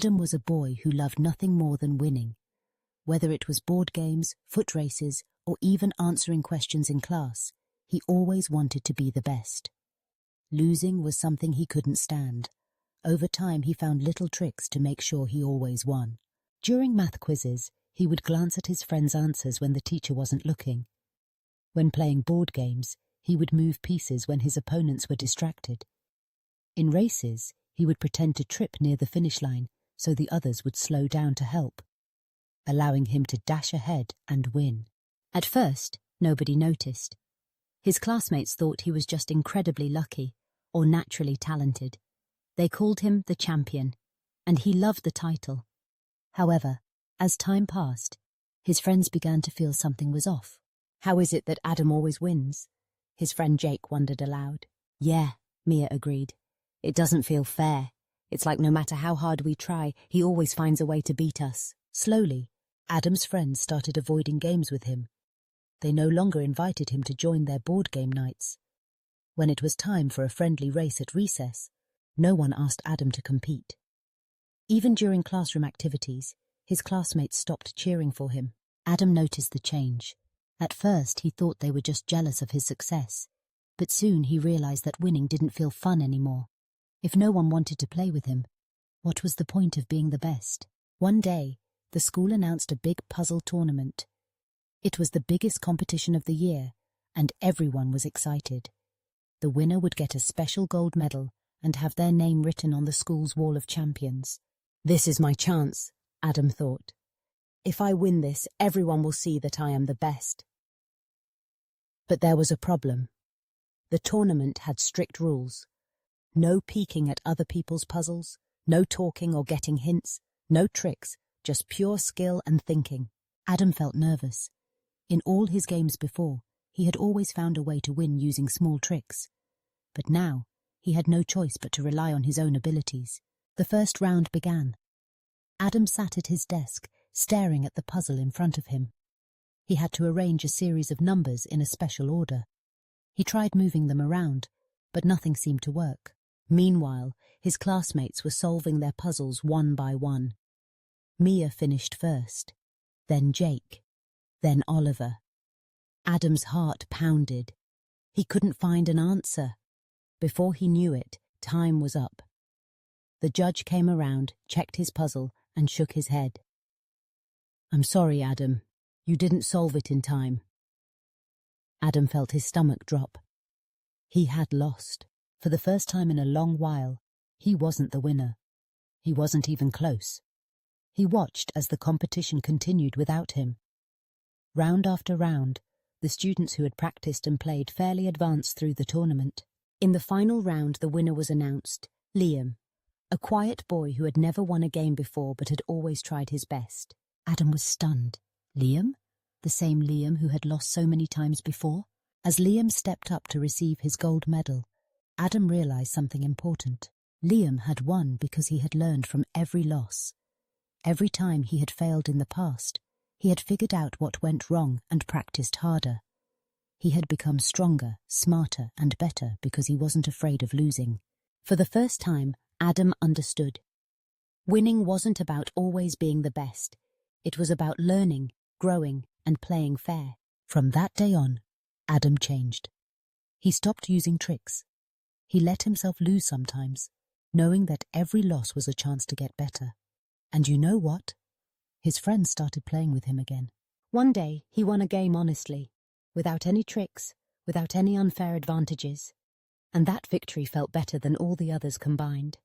Adam was a boy who loved nothing more than winning. Whether it was board games, foot races, or even answering questions in class, he always wanted to be the best. Losing was something he couldn't stand. Over time, he found little tricks to make sure he always won. During math quizzes, he would glance at his friends' answers when the teacher wasn't looking. When playing board games, he would move pieces when his opponents were distracted. In races, he would pretend to trip near the finish line so the others would slow down to help, allowing him to dash ahead and win. At first, nobody noticed. His classmates thought he was just incredibly lucky or naturally talented. They called him the champion, and he loved the title. However, as time passed, his friends began to feel something was off. "How is it that Adam always wins?" his friend Jake wondered aloud. "Yeah," Mia agreed. "It doesn't feel fair. It's like no matter how hard we try, he always finds a way to beat us." Slowly, Adam's friends started avoiding games with him. They no longer invited him to join their board game nights. When it was time for a friendly race at recess, no one asked Adam to compete. Even during classroom activities, his classmates stopped cheering for him. Adam noticed the change. At first, he thought they were just jealous of his success, but soon he realized that winning didn't feel fun anymore. If no one wanted to play with him, what was the point of being the best? One day, the school announced a big puzzle tournament. It was the biggest competition of the year, and everyone was excited. The winner would get a special gold medal and have their name written on the school's wall of champions. "This is my chance," Adam thought. "If I win this, everyone will see that I am the best." But there was a problem. The tournament had strict rules. No peeking at other people's puzzles, no talking or getting hints, no tricks, just pure skill and thinking. Adam felt nervous. In all his games before, he had always found a way to win using small tricks. But now, he had no choice but to rely on his own abilities. The first round began. Adam sat at his desk, staring at the puzzle in front of him. He had to arrange a series of numbers in a special order. He tried moving them around, but nothing seemed to work. Meanwhile, his classmates were solving their puzzles one by one. Mia finished first, then Jake, then Oliver. Adam's heart pounded. He couldn't find an answer. Before he knew it, time was up. The judge came around, checked his puzzle, and shook his head. "I'm sorry, Adam. You didn't solve it in time." Adam felt his stomach drop. He had lost. For the first time in a long while, he wasn't the winner. He wasn't even close. He watched as the competition continued without him. Round after round, the students who had practiced and played fairly advanced through the tournament. In the final round, the winner was announced, Liam, a quiet boy who had never won a game before but had always tried his best. Adam was stunned. Liam? The same Liam who had lost so many times before? As Liam stepped up to receive his gold medal, Adam realized something important. Liam had won because he had learned from every loss. Every time he had failed in the past, he had figured out what went wrong and practiced harder. He had become stronger, smarter, and better because he wasn't afraid of losing. For the first time, Adam understood. Winning wasn't about always being the best. It was about learning, growing, and playing fair. From that day on, Adam changed. He stopped using tricks. He let himself lose sometimes, knowing that every loss was a chance to get better. And you know what? His friends started playing with him again. One day, he won a game honestly, without any tricks, without any unfair advantages. And that victory felt better than all the others combined.